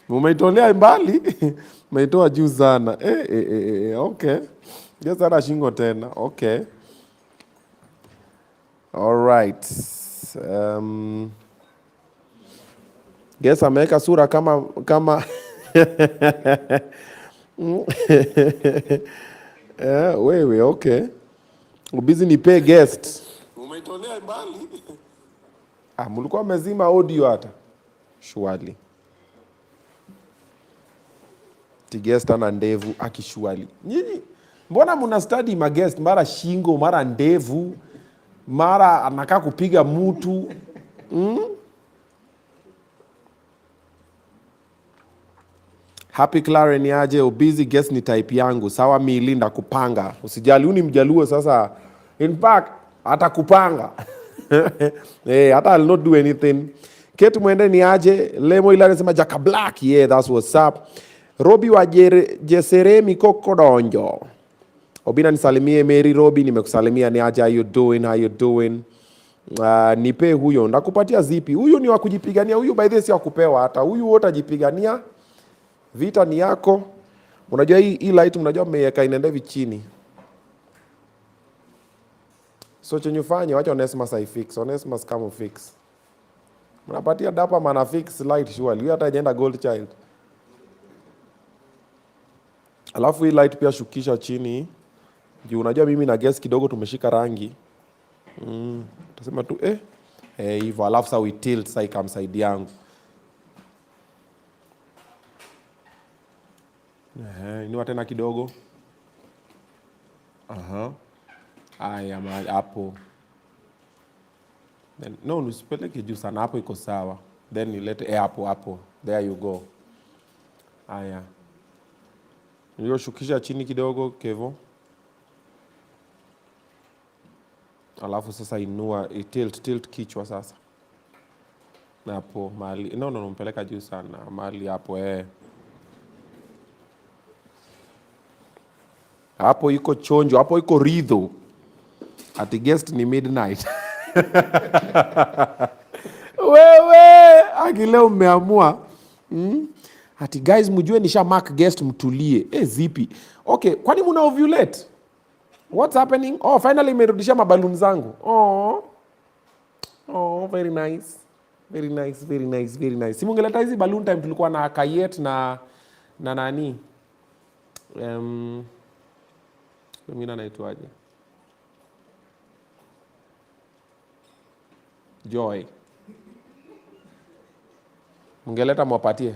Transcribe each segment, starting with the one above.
Umeitolea mbali. Umeitoa juu sana. Okay. Guess ana shingo tena. Okay. All right. Guess ameweka sura kama wewe okay. Ubizi nipe guest. Umeitolea mbali. Mlikuwa mmezima audio hata. Shwali. Guest ana ndevu akishwali. Nyinyi mbona mna study ma guest mara shingo, mara ndevu, mara anakaa kupiga mtu? Happy Claren ni aje? Ubizi guest ni type yangu. Sawa milinda kupanga. Usijali uni mjaluo sasa. In fact atakupanga. Hata I'll not do anything. Ketu mwende ni aje? Lemo ila nasema Jaka Black. Yeah, that's what's up. Robi wa Jeseremi Kokodonjo. Obinna nisalimie Mary Robi, nimekusalimia ni aje, how you doing? Nipe huyo, ndakupatia zipi. Huyu ni wa kujipigania, huyu by the way si wa kupewa hata. Huyu wote ajipigania. Vita ni yako. Unajua hii light mnajua mmeweka inaenda hivi chini. So chenye ufanye wacha Onesimus fix. Onesimus kama fix. Mnapatia dapa mana fix light surely. Huyu hata hajaenda gold child. Alafu hii light pia shukisha chini. Juu unajua mimi na guess kidogo tumeshika rangi. Tutasema tu hivyo alafu sasa we tilt sasa ikamsaidia yangu. Inua tena kidogo. Aya hapo. No, usipeleke juu sana, hapo iko sawa. Then you let hapo. There you go. Aya. Ndio shukisha chini kidogo Kevo. Alafu sasa inua tilt kichwa sasa. Na hapo mali. No, mpeleka juu sana. Mali hapo Hapo iko chonjo, hapo iko ridho. Ati guest ni midnight. Wewe, akileo umeamua. Ati guys mjue nisha mark guest mtulie. Zipi? Okay, kwani muna ovulate? What's happening? Oh, finally merudisha maballoon zangu. Oh, very nice. Very nice. Simungeleta hizi balloon time tulikuwa na Kayet na nani? Mwingine anaitwaje? Joy. Mungeleta mwapatie.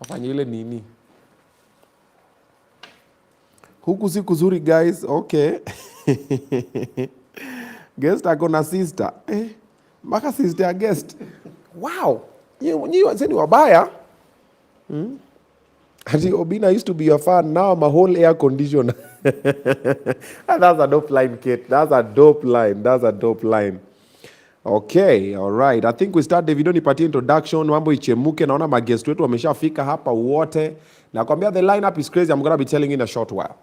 Wafanye ile nini? Huku si kuzuri guys. Okay. Guest ako na sister. Maka sister ya guest. Wow. Nyi wazeni wabaya. Ati Obinna used to be your fan. Now I'm a whole air conditioner. That's a dope line, Kate. That's a dope line. Okay, all right. I think we start the video nipatie introduction. Mambo ichemuke. Naona maguest wetu wameshafika hapa wote. Nakwambia the lineup is crazy. I'm going to be telling you in a short while.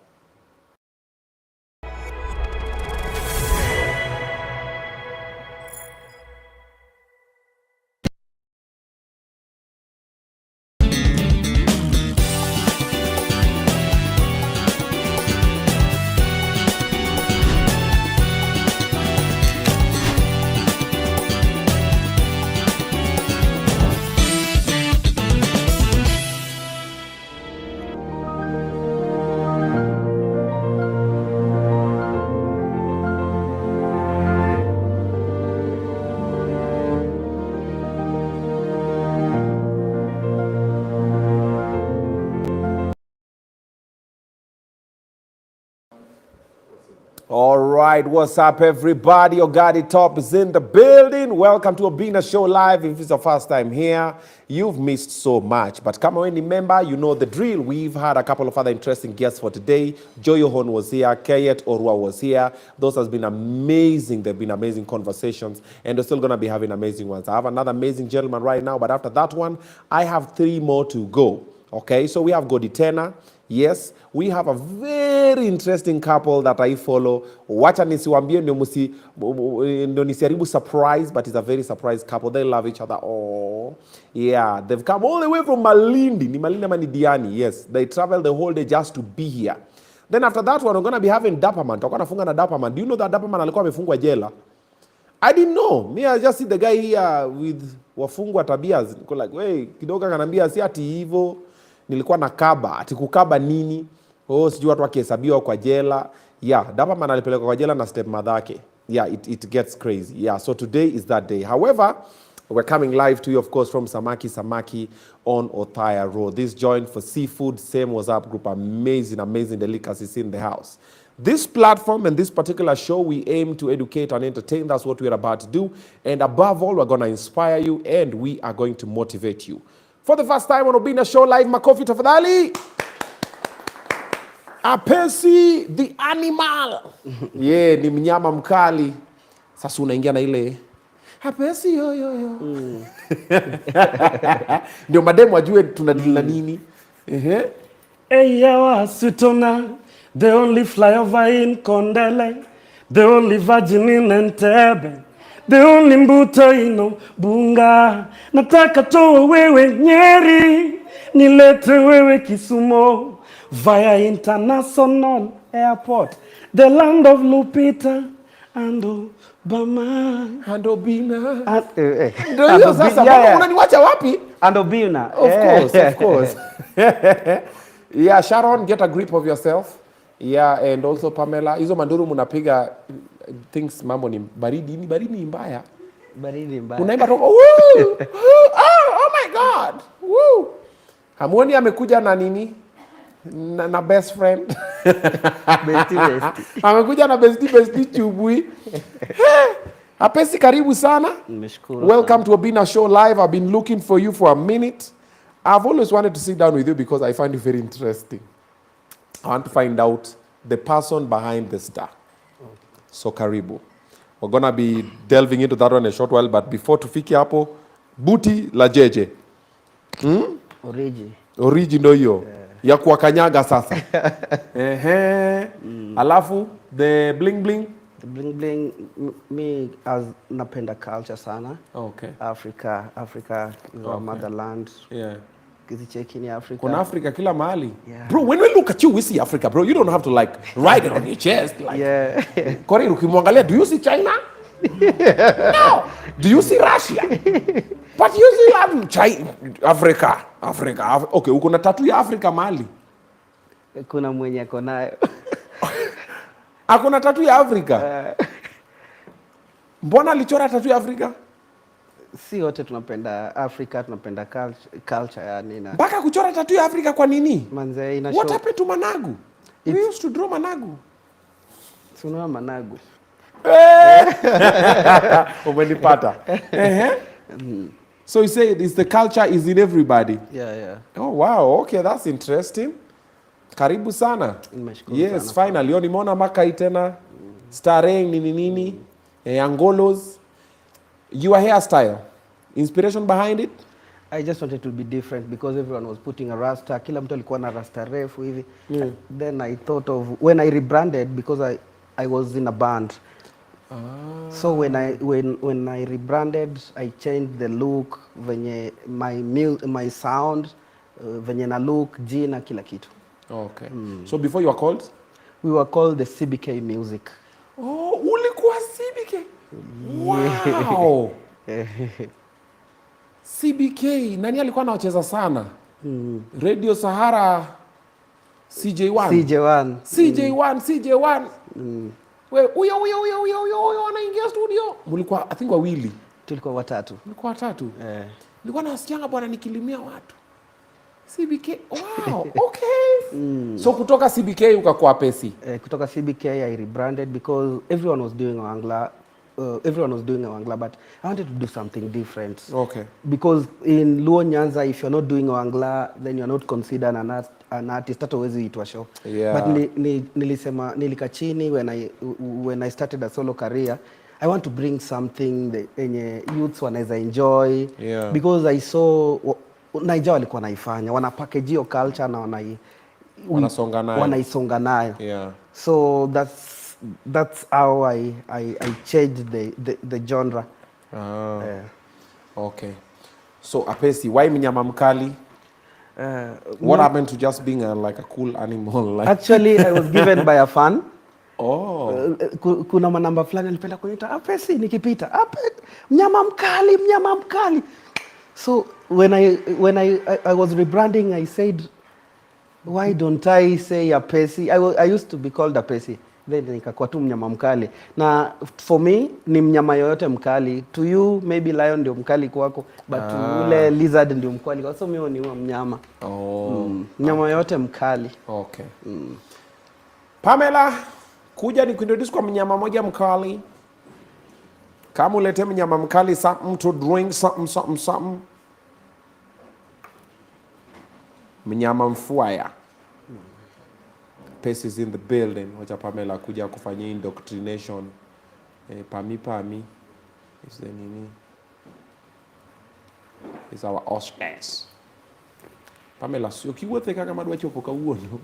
All right, what's up everybody? Ogadi Top is in the building. Welcome to Obinna Show Live. If it's your first time here, you've missed so much. But come on, remember, you know the drill. We've had a couple of other interesting guests for today. Joyohon was here, Kayet Orwa was here. Those has been amazing. They've been amazing conversations, and we're still going to be having amazing ones. I have another amazing gentleman right now, but after that one, I have 3 more to go. Okay, so we have Goditena. Yes, we have a very interesting couple that I follow. Wacha nisiwaambie ndio nisiharibu surprise, but it's a very surprise couple. They love each other. Oh, yeah. They've come all the way from Malindi. Ni Malindi ama ni Diani? Yes. They traveled the whole day just to be here. Then after that one, we're going to be having Dapperman. Tutakuwa nafunga na Dapperman. Do you know that Dapperman alikuwa amefungwa jela? I didn't know. Me, I just see the guy here with wafungwa tabias. Niko like, wey, kidogo kanambia si ati hivyo. Nilikuwa na kaba. Ati kukaba nini? Oh, sijui watu wakihesabiwa kwa jela. Yeah, Dapperman alipelekwa kwa jela na stepmother yake. Yeah, it gets crazy. Yeah, so today is that day. However, we're coming live to you, of course, from Samaki on Othaya Road. This joint for seafood, same WhatsApp group, amazing delicacies in the house. This platform and this particular show, we aim to educate and entertain. That's what we're about to do. And above all, we're going to inspire you and we are going to motivate you. For the first time on Obinna Show Live, makofi tafadhali. Apesi, the animal. Yeah, ni Mnyamamkali. Sasa unaingia na ile Apesi yo. Ndio mademu wajue tunadili na nini. Eyawa sutona, the only flyover in Kondele, the only virgin in Entebbe, the only mbuto ino Bunga. Nataka towe wewe Nyeri, nilete wewe Kisumo, via international airport, the land of Lupita and Obama and Obinna. Ndio hiyo sasa, unaniwacha wapi? And Obinna. Of course. Yeah, Sharon, get a grip of yourself. Yeah, and also Pamela. Hizo manduru munapiga things mambo ni baridi mbaya. Baridi mbaya. Unaimba toka woo! Oh my god. Woo! Hamuoni amekuja na nini? Na best friend. Bestie. Amekuja na bestie chubui. Apesi karibu sana. Nimeshukuru. Welcome to Obinna Show Live. I've been looking for you for a minute. I've always wanted to sit down with you because I find you very interesting. I want to find out the person behind the star. So karibu. We're going to be delving into that one in a short while, but before tufiki hapo, buti la jeje. Origi ndo hiyo. Ya kuwakanyaga sasa. Alafu, the bling bling. The bling bling, me as napenda culture sana. Okay. Africa is our motherland. Yeah. Kizicheki ni Africa. Kuna Africa kila mahali. Yeah. Bro, when we look at you, we see Africa, bro. You don't have to like write it on your chest. Like, yeah. Kore ukimwangalia, do you see China? No. Do you see Russia? But you see China, Africa. Okay, uko na tattoo ya Africa mahali? Kuna mwenye ako nayo. Akona tattoo ya Africa? Mbona alichora tattoo ya Africa? Si wote tunapenda Africa, tunapenda culture yani na. Mpaka kuchora tattoo ya Africa kwa nini? Manze ina What happened to Managu? We used to draw Managu. Suna Managu. Umenipata. So you say it's the culture is in everybody. Yeah. Oh wow, okay, that's interesting. Karibu sana. Yes, sana. Finally. Nimeona Makai tena. Starring nini. Angolos. Your hairstyle. Inspiration behind it? I just wanted to be different because everyone was putting a rasta. Kila mtu alikuwa na rasta refu hivi. Then I thought of when I rebranded because I was in a band. So when I rebranded, I changed the look, venye my sound, venye na look, jina kila kitu. Okay. So before you were called? We were called the CBK Music. Oh, ulikuwa CBK. Wow. CBK, nani alikuwa anacheza sana? Radio Sahara CJ1. CJ1. Wewe huyo anaingia studio. Mlikuwa I think wawili. Tulikuwa watatu. Mlikuwa watatu? Nilikuwa nasikianga bwana nikilimia watu. CBK. Wow, okay. So kutoka CBK ukakuwa Apesi. Kutoka CBK I rebranded because everyone was doing Wangla. But I wanted to do something different. Okay. Because in LUO Nyanza, if you're not doing Wangla, then you're not considered an artist. Hata huwezi itwa show. Yeah. But nilika chini when I started a solo career, I want to bring something that youths wanaweza enjoy. Yeah. Because I saw Naija walikuwa naifanya, wana package hiyo culture na wanaisonga nayo. Yeah. So that's how I changed the genre. Okay. So Apesi, why Mnyamamkali? What happened to just being like a cool animal? Like actually, I was given by a fan. Oh. Kuna manamba fulani alipenda kuniita Apesi nikipita. Mnyamamkali. So when I was rebranding, I said, why don't I say Apesi? I used to be called Apesi. Then nikakuwa tu Mnyamamkali. Na for me ni mnyama yoyote mkali. To you maybe lion ndio mkali kwako, but to ule lizard ndio mkali kwako. So mimi ni mnyama. Mnyama yoyote mkali. Okay. Pamela, kuja ni kuintroduce kwa mnyama moja mkali. Kama ulete mnyama mkali something to drink something. Mnyama mfuaya. Apesi is in the building. Wacha Pamela kuja kufanya indoctrination. Pami. Is the nini? Is our Oscars. Pamela, sio kiwote kaka madwa chopoka uono.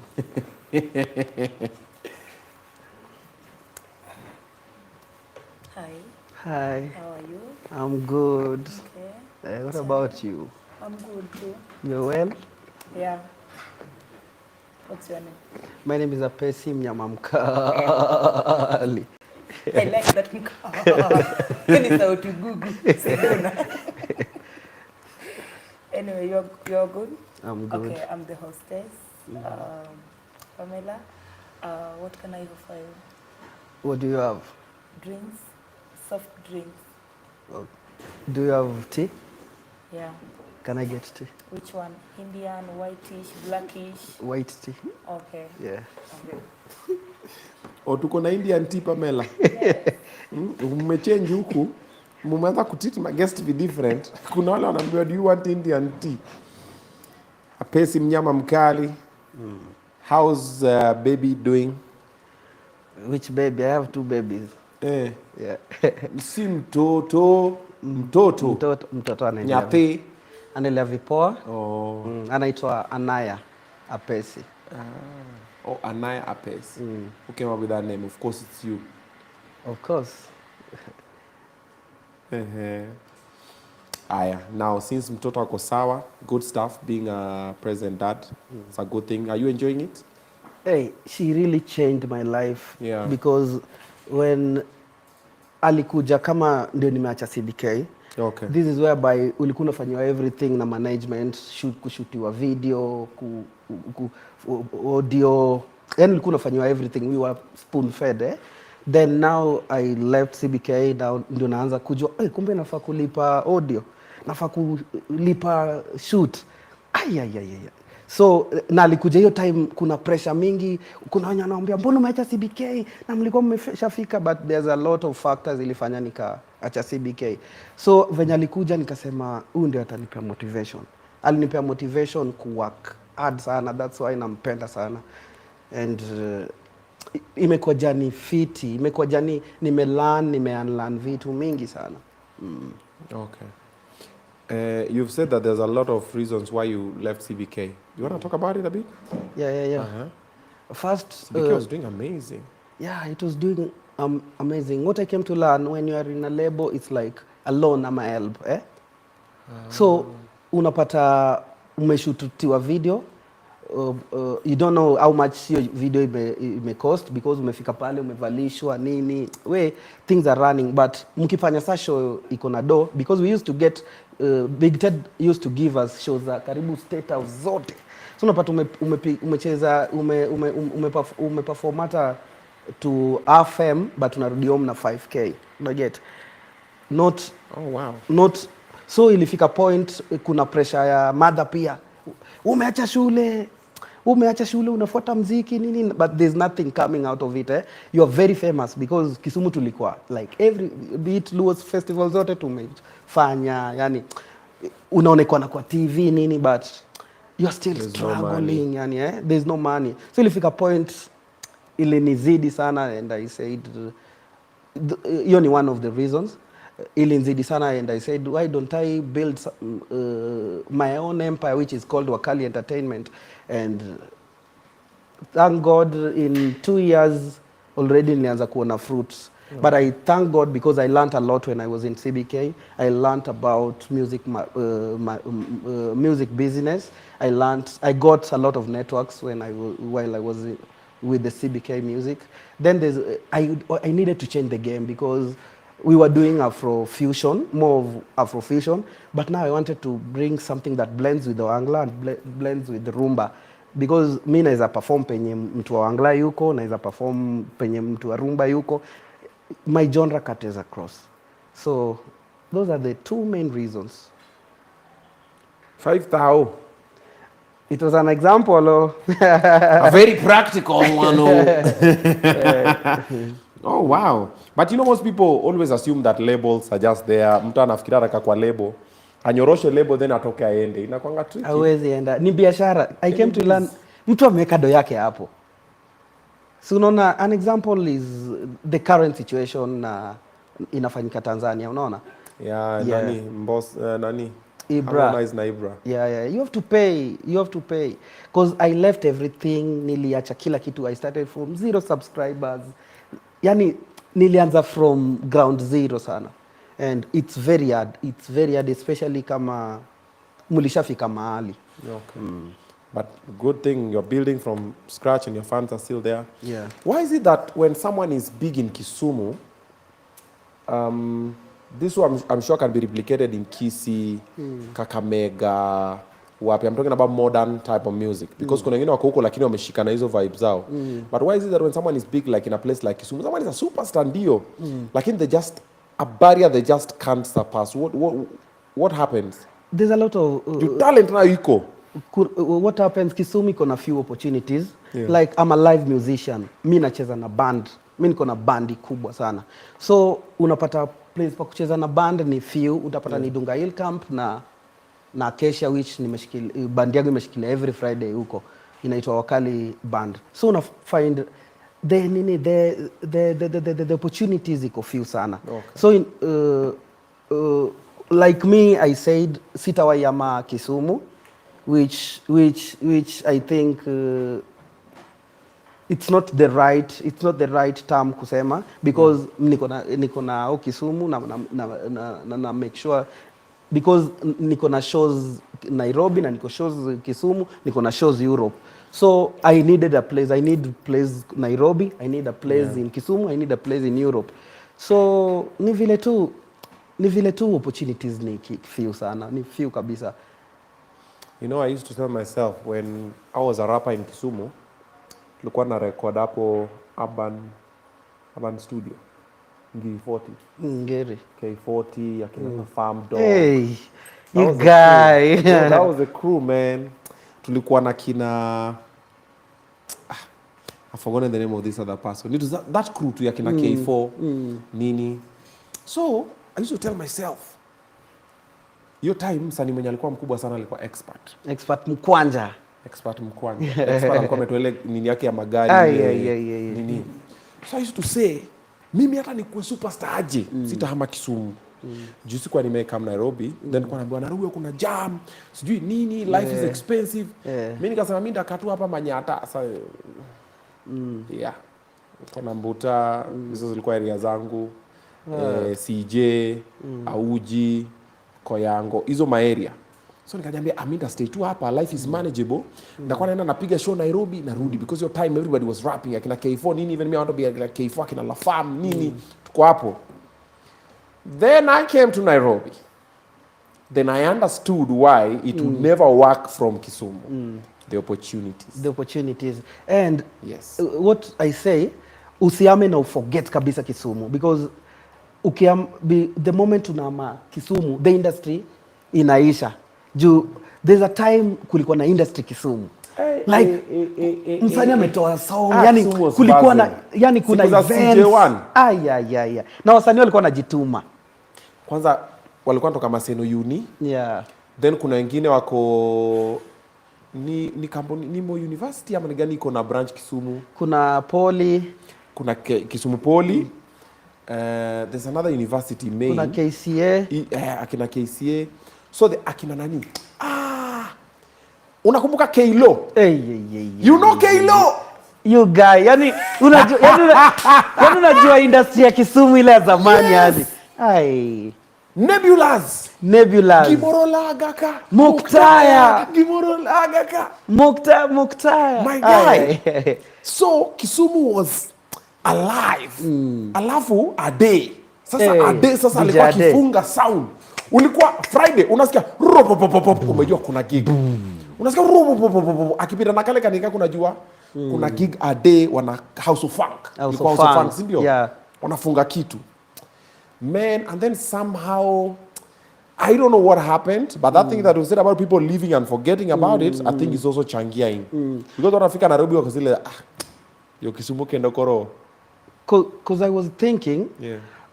Hi. How are you? I'm good. Okay. What about you? I'm good too. You're well? Yeah. What's your name? My name is Apesi Mnyamamkali. I like that. Ni sauti Google. Anyway, you're good? I'm good. Okay, I'm the hostess. Pamela. What can I offer you? What do you have? Drinks? Soft drinks. Do you have tea? Yeah. Can I get tea? Which one? Indian, whitish, blackish? White tea. Okay. Yeah. Okay. Tuko na Indian tea Pamela. Mmechange huku. Mumeanza kutreat my guest be different. Kuna wale wanaambiwa do you want Indian tea? Apesi Mnyamamkali. How's baby doing? Which baby? I have 2 babies. Yeah. Si mtoto anaendelea. Nyape. Anaendelea vipoa. Oh. Anaitwa Anaya Apesi. Anaya Apesi. Who came up with that name? Of course it's you. Of course. Aya, now since mtoto ako sawa, good stuff being a present dad. It's a good thing. Are you enjoying it? Hey, she really changed my life. Yeah. Because when alikuja kama ndio nimeacha CBK. Okay. This is whereby ulikuwa unafanywa everything na management, kushutiwa video, audio, yani ulikuwa unafanywa everything. We were spoon fed. Then now I left CBK, now ndio naanza kujua kumbe nafaa kulipa audio, nafaa kulipa shoot. So na alikuja hiyo time kuna pressure mingi, kuna wenye wanaambia mbona umeacha CBK na mlikuwa mmeshafika, but there's a lot of factors ilifanya nikaacha CBK. So venye alikuja nikasema huyu ndio atanipea motivation. Alinipea motivation kuwork hard sana, that's why nampenda sana. And imekuwa jani fiti, imekuwa jani nime-unlearn vitu mingi sana. Okay. You've said that there's a lot of reasons why you left CBK. You want to talk about it a bit? Yeah. First, CBK was doing amazing. Yeah, it was doing amazing. What I came to learn, when you are in a label, it's like a loan ama help. So, unapata umeshutiwa video, you don't know how much your video may cost because umefika pale umevalishwa nini, things are running, but mkifanya sa show iko na do, because we used to get Big Ted used to give us shows za karibu state house zote. So unapata umecheza umeperformata to FM but unarudi home na 5K. You get not so ilifika point kuna pressure ya mother pia. Umeacha shule unafuata mziki nini, but there's nothing coming out of it. You are very famous because Kisumu tulikuwa like every beat LUO festival zote tumefanya, yani unaonekana kwa TV nini, but you're still there's struggling no yani there's no money. So ilifika point ilinizidi sana, and I said hiyo ni one of the reasons. Ilinzidi sana, and I said why don't I build my own empire which is called Wakali Entertainment, and thank God in 2 years already nilianza kuona fruits. But I thank God because I learned a lot when I was in CBK. I learned about music, music business. I got a lot of networks while I was with the CBK music. Then I needed to change the game because we were doing Afrofusion, more of Afrofusion. But now I wanted to bring something that blends with the Angla and blends with the Rumba. Because mi naweza perform penye mtu wa Angla yuko, naweza perform penye mtu wa Rumba yuko. My genre cuts across. So those are the two main reasons. 5,000. It was an example. A very practical one. Oh, wow. But you know, most people always assume that labels are just there. Mtu anafikiria ataka kwa label. Anyoroshe label then atoke aende. Inakuanga tricky. Hawezi enda. Ni biashara. I came to learn. Mtu ameweka do yake hapo. So unaona, an example is the current situation inafanyika Tanzania, unaona? Yeah. Nani boss nani Ibra. Na Ibra. Yeah. You have to pay. Because I left everything, niliacha kila kitu. I started from 0 subscribers. Yani nilianza from ground zero sana. And it's very hard especially kama mulishafika mahali. Okay. But good thing you're building from scratch and your fans are still there. Yeah. Why is it that when someone is big in Kisumu, this one I'm sure can be replicated in Kisii, Kakamega, wapi? I'm talking about modern type of music. Because kuna wengine wako huko lakini wameshika na hizo vibes zao. But why is it that when someone is big like in a place like Kisumu, someone is a superstar ndio, lakini they just, a barrier they just can't surpass? What happens? There's a lot of... Your talent na iko. What happens, Kisumu iko na few opportunities. Yeah. Like I'm a live musician. Mi nacheza na band. Mi niko na bandi kubwa sana. So unapata place pa kucheza na band ni few. Utapata ni Dunga Hill Camp na Acacia, which band yangu imeshikilia every Friday huko. Inaitwa Wakali Band. So una find the opportunities iko few sana. Okay. So like me, I said sitawaiama Kisumu, which I think it's not the right term kusema, because niko na Kisumu na make sure, because niko na shows Nairobi na niko shows Kisumu, niko na shows Europe. So I needed a place. I need place Nairobi, I need a place in Kisumu, I need a place in Europe. So ni vile tu opportunities ni few sana, ni few kabisa. You know, I used to tell myself when I was a rapper in Kisumu, tulikuwa na record hapo urban studio Ngiri 40. Ngiri K40 akina Farm Dog. Hey, you guy. Yeah, that was the crew, man. Tulikuwa na kina I've forgotten the name of this other person. It was that crew tu ya kina K4 nini. So I used to tell myself, hiyo time msanii mwenye alikuwa mkubwa sana alikuwa expert Mkwanja. Expert alikuwa ametuele nini yake ya magari. Nini. So I used to say, mimi hata nikuwe superstar aje, sitahama Kisumu. Juu sikuwa nimekam Nairobi, then kwa naambiwa Nairobi kuna jam, sijui nini, life is expensive. Mimi nikasema mimi ndakatu hapa Manyata. Sasa yeah. Kuna Mbuta, hizo zilikuwa area zangu. CJ, Auji, Koyango, hizo maeria. So nikajambia Aminda stay tu hapa, life is manageable. Ndakuwa naenda napiga show Nairobi narudi, because your time everybody was rapping akina K4 nini, even me I want to be like K4 akina La Fam nini, tuko hapo. Then I came to Nairobi. Then I understood why it would never work from Kisumu. The opportunities. And yes. What I say, usiame na uforget kabisa Kisumu, because the moment unama Kisumu, the industry inaisha. There's a time kulikuwa na industry Kisumu. Like msanii ametoa song, yani kulikuwa na, yani kuna events. Na wasanii walikuwa wanajituma. Kwanza walikuwa natoka Maseno Uni. Yeah. Then kuna wengine wako ni kampuni ni Mo University ama ni gani iko na branch Kisumu. Kuna Poly, kuna Kisumu Poly. There's another university main. Kuna KCA. Akina KCA. So the akina nani? Unakumbuka K-LUO? You know K-LUO? You guy, yani unajua industry ya Kisumu ile ya zamani yani. Ai. Nebulas. Gimorolagaka. Muktaya. Gimorolagaka. Muktaya. My guy. So Kisumu was alive. Alafu a day. Sasa a day sasa alikuwa kifunga sound. Ulikuwa Friday unasikia umejua kuna gig. Unasikia akipita na kale kanika kunajua kuna gig a day wana House of Funk. House of Funk, si ndio? Yeah. Wanafunga kitu. Man, and then somehow I don't know what happened, but that thing that we said about people leaving and forgetting about it, I think is also changiaing. Because wanafika Nairobi wako zile yo Kisumu kendo koro. Because I was thinking,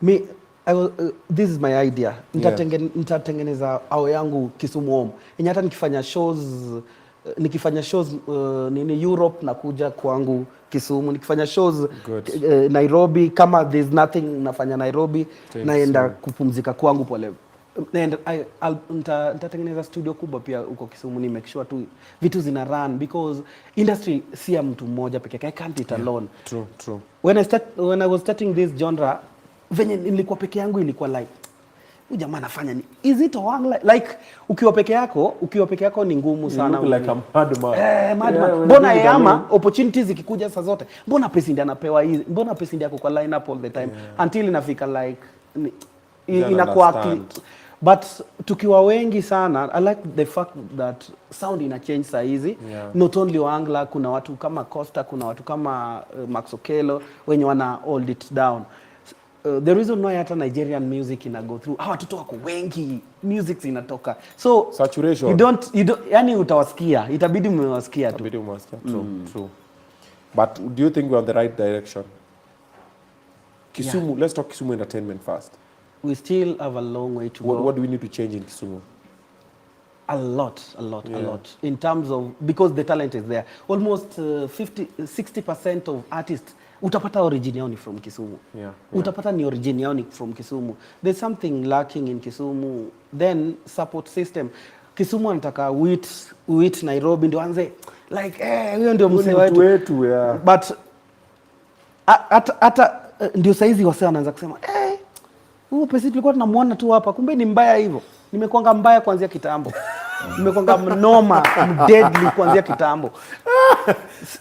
this is my idea. Nitatengeneza ao yangu Kisumu home. Hata nikifanya shows nini Europe na kuja kwangu Kisumu, nikifanya shows Nairobi, kama there's nothing nafanya Nairobi, naenda kupumzika kwangu pole. Nitatengeneza studio kubwa pia huko Kisumu, ni make sure tu vitu zina run, because industry si ya mtu mmoja peke yake. I can't it alone. True. When I was starting this genre, venye nilikuwa peke yangu ilikuwa like, huyu jamaa anafanya ni is it wrong, like ukiwa peke yako ni ngumu sana. You look like a madman. Madman. Mbona yama opportunities ikikuja saa zote, mbona pesa ndio anapewa hizi, mbona pesa ndio yako kwa line up all the time until inafika like inakuwa. But tukiwa wengi sana, I like the fact that sound ina change saa hizi. Not only Wangla, kuna watu kama Costa, kuna watu kama Max Okelo wenye wana hold it down. The reason why hata Nigerian music ina go through, watoto wako wengi, music inatoka, so saturation. You don't yani utawasikia, itabidi mmewasikia tu. True. But do you think we're on the right direction? Kisumu, let's talk Kisumu entertainment first. We still have a long way to go. What do we need to change in Kisumu? A lot. In terms of, because the talent is there. Almost 60% of artists utapata origin yao ni from Kisumu. Utapata ni origin yao ni from Kisumu. There's something lacking in Kisumu. Then support system. Kisumu anataka wit Nairobi ndio anze like huyo ndio msee wetu. But hata ndio saizi wasee wanaanza kusema Apesi tulikuwa tunamuona tu hapa, kumbe ni mbaya hivyo. Nimekuanga mbaya kuanzia kitambo. Nimekuanga mnoma, deadly kuanzia kitambo.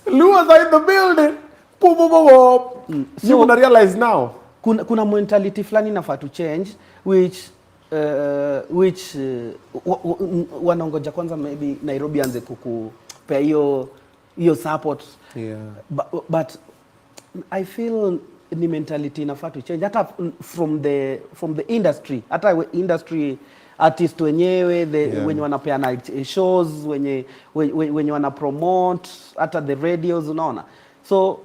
LUOs are in the building. So you realize now kuna mentality fulani inafaa to change, which wanaongoja kwanza maybe Nairobi anze kukupea hiyo support. But I feel ni mentality inafaa to change hata from the industry, hata industry artist wenyewe wenye wanapea night shows, wenye wana promote hata the radios, unaona. So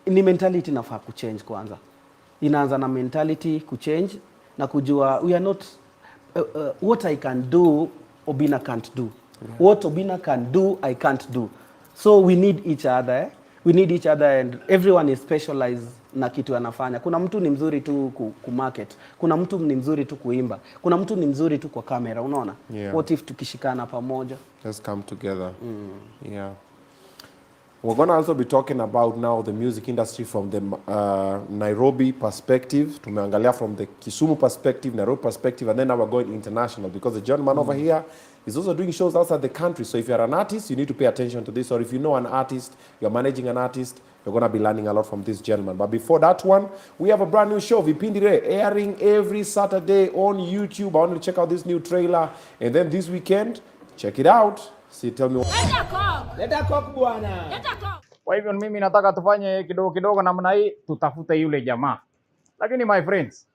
ni mentality inafaa ku change kwanza. Inaanza na mentality ku change na kujua we are not what I can do Obinna can't do. What Obinna can do I can't do. So we need each other. We need each other, and everyone is specialized na kitu anafanya. Kuna mtu ni mzuri tu ku market. Kuna mtu ni mzuri tu kuimba. Kuna mtu ni mzuri tu kwa kamera, unaona? What if tukishikana pamoja? Let's come together. We're going to also be talking about now the music industry from the Nairobi perspective. Tumeangalia from the Kisumu perspective, Nairobi perspective, and then now we're going international, because the gentleman over here is also doing shows outside the country. So if you're an artist, you need to pay attention to this. Or if you know an artist, you're managing an artist, you're going to be learning a lot from this gentleman. But before that one, we have a brand new show, Vipindire, airing every Saturday on YouTube. I want you to check out this new trailer. And then this weekend, check it out. See, tell me. Leta cock bwana. Kwa hivyo mimi nataka tufanye kidogo namna hii, tutafute yule jamaa. Lakini my friends,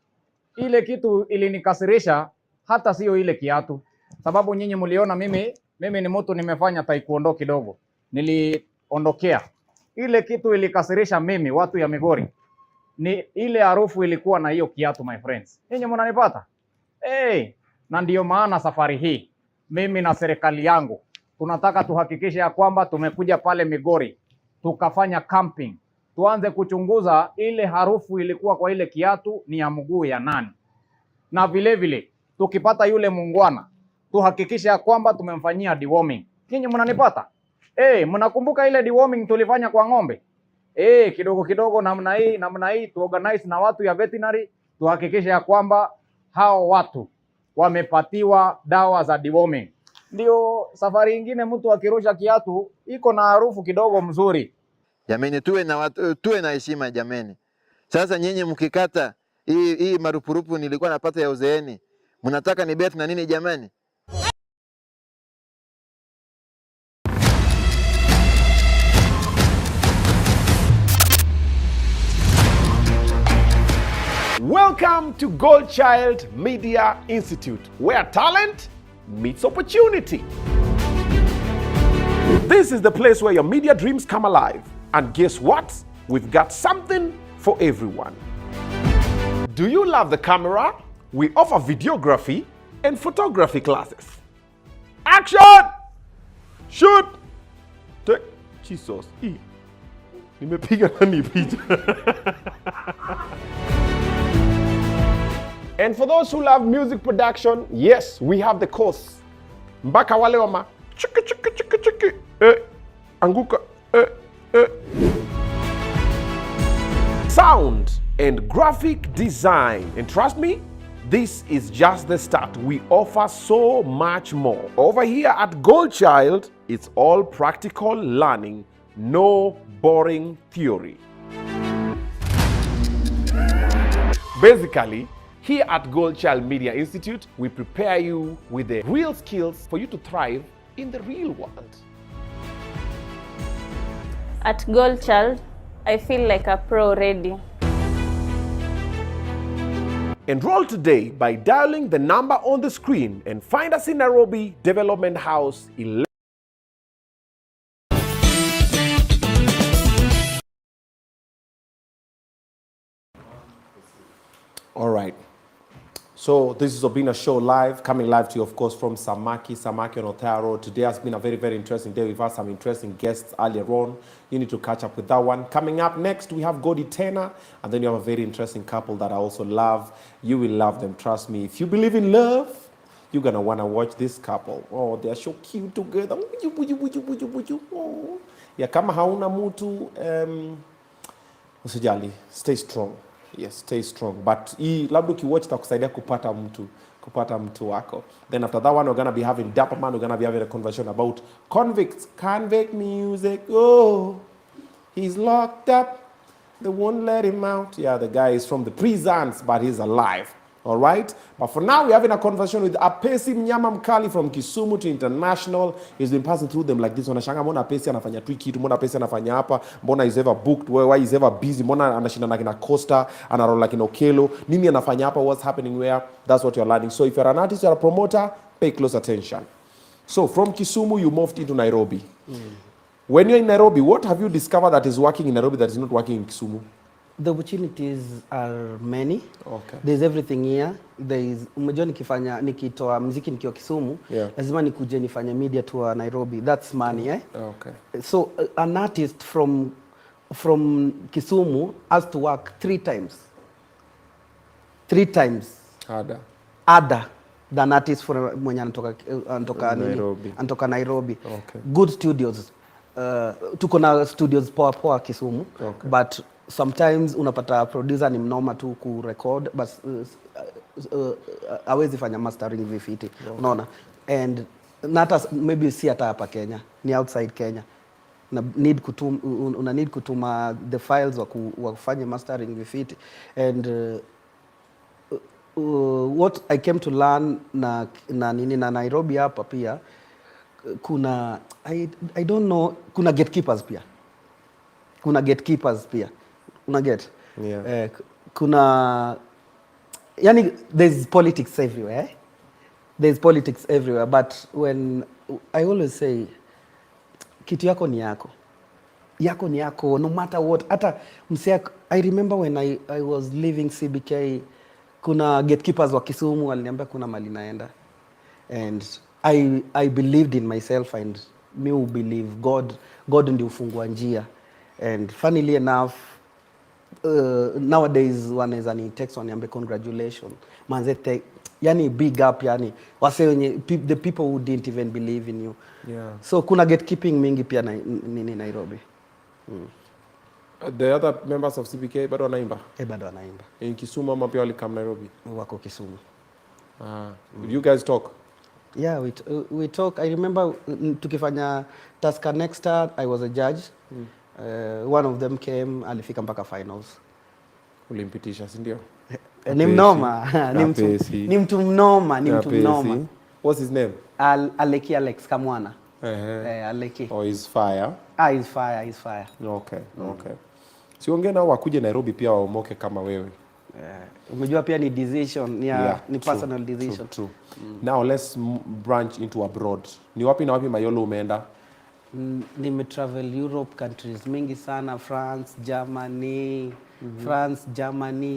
ile kitu ilinikasirisha hata sio ile kiatu. Sababu nyinyi mliona mimi ni mtu nimefanya taekwondo kidogo. Niliondokea. Ile kitu ilikasirisha mimi, watu ya Migori, ni ile harufu ilikuwa na hiyo kiatu my friends. Nyinyi mnanipata? Na ndio maana safari hii mimi na serikali yangu tunataka tuhakikishe ya kwamba tumekuja pale Migori tukafanya camping, tuanze kuchunguza ile harufu ilikuwa kwa ile kiatu ni ya mguu ya nani, na vile tukipata yule mungwana tuhakikishe ya kwamba tumemfanyia deworming. Nyinyi mnanipata? Mnakumbuka ile deworming tulifanya kwa ng'ombe? kidogo kidogo namna hii tu organize na watu ya veterinary, tuhakikishe ya kwamba hao watu wamepatiwa dawa za deworming. Ndio safari nyingine mtu akirusha kiatu iko na harufu kidogo mzuri. Jameni, tuwe na heshima jameni. Sasa nyinyi mkikata hii marupurupu nilikuwa napata ya uzeeni, mnataka ni bet na nini jamani? Welcome to Goldchild Media Institute, where talent meets opportunity. This is the place where your media dreams come alive. And guess what? We've got something for everyone. Do you love the camera? We offer videography and photography classes. Action! Shoot! Take. Jesus. Nimepiga nani picha. And for those who love music production, yes, we have the course. Mpaka wale wama chiki chiki chiki chiki anguka sound and graphic design. And trust me, this is just the start. We offer so much more. Over here at Goldchild, it's all practical learning, no boring theory. Basically, here at Goldchild Media Institute, we prepare you with the real skills for you to thrive in the real world. At Goldchild, I feel like a pro already. Enroll today by dialing the number on the screen and find us in Nairobi, Development House 11. All right. So this is Obinna Show live, coming live to you, of course, from Samaki on Othaya Road. Today has been a very, very interesting day. We've had some interesting guests earlier on. You need to catch up with that one. Coming up next, we have Godi Tena, and then you have a very interesting couple that I also love. You will love them, trust me. If you believe in love, you're going to want to watch this couple. Oh, they're so cute together. Oh. Yeah, kama hauna mutu, usijali, stay strong. Yes, stay strong. But labda ukiwatch takusaidia kupata mtu wako. Then after that one, we're going to be having Dapper Man. We're going to be having a conversation about convicts. Convict music. Oh, he's locked up. They won't let him out. Yeah, the guy is from the prisons, but he's alive. All right? But for now, we're having a conversation with Apesi Mnyamamkali from Kisumu to International. He's been passing through them like this. Wanashanga mbona Apesi anafanya tu kitu, mbona Apesi anafanya hapa, mbona he's ever booked, why he's ever busy, mbona anashinda na kina Costa, anarola kina Okelo, nini anafanya hapa, what's happening where. That's what you're learning. So if you're an artist, you're a promoter, pay close attention. So from Kisumu, you moved into Nairobi. When you're in Nairobi, what have you discovered that is working in Nairobi that is not working in Kisumu? The opportunities are many. Okay. There's everything here. Umejua nikitoa muziki nikiwa Kisumu, lazima nikuje nifanye media tour Nairobi. That's money, eh? Okay. So an artist from Kisumu has to work 3 times. 3 times. Harder than artist for mwenye anatoka Nairobi. Okay. Good studios. Tuko na studios poa Kisumu. Okay. But sometimes unapata producer ni mnoma tu ku record but hawezi fanya mastering vifiti. Okay. Unaona? And not maybe si hata hapa Kenya, ni outside Kenya. Una need kutuma the files wa kufanya mastering vifiti. And what I came to learn na Nairobi hapa pia kuna I don't know, kuna gatekeepers pia. Una get? Yeah. Yani there's politics everywhere. There's politics everywhere, but when I always say kitu yako ni yako. Yako ni yako no matter what. Hata I remember when I was leaving CBK, kuna gatekeepers wa Kisumu waliniambia kuna mali naenda. And I believed in myself and me who believe God ndio ufungua njia. And funnily enough, nowadays wanaweza ni text waniambia congratulations. Manze yani big up yani. Wase wenye the people who didn't even believe in you. Yeah. So kuna gatekeeping mingi pia Nairobi. The other members of CBK bado wanaimba? Bado wanaimba. In Kisumu ama pia walikam Nairobi? Wako Kisumu. You guys talk? Yeah, we talk. I remember tukifanya Tusker Next Star, I was a judge. One of them came, alifika mpaka finals. Ulimpitisha, si ndio? Ni mnoma. Ni mtu mnoma. What's his name? Alex Kamwana. Aleki. Oh, he's fire. He's fire. Okay. Siongee nao wakuje Nairobi pia waomoke kama wewe. Umejua pia ni decision, ni personal decision. True. Now let's branch into abroad. Ni wapi na wapi Mayolo umeenda? Nimetravel Europe countries mingi sana, France, Germany,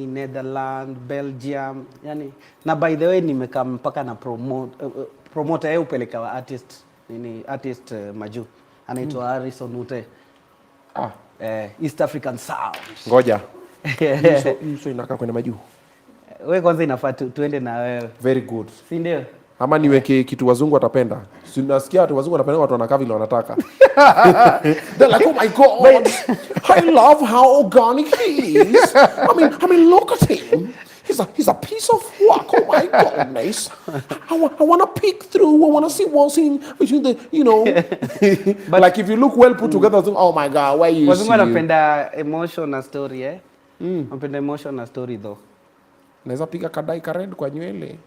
Netherlands, Belgium. Yani, na by the way nimekaa mpaka na promoter yeye upeleka artist maju. Anaitwa Harrison Ute. East African Sound. Ngoja. So inakaa kwenda maju. Wewe kwanza inafaa tuende na wewe. Very good. Si ndio? Ama niweke kitu wazungu watapenda. Si nasikia watu wazungu wanapenda watu wanakaa vile wanataka. They're like, oh my God, I love how organic he is. I mean, look at him. He's a piece of work. Oh my goodness. I want to peek through. I want to see what's in between the, But like if you look well put together, oh my God, why you wazungu wanapenda emotion na story, wanapenda emotion na story though. Naweza piga kadai ka red kwa nywele.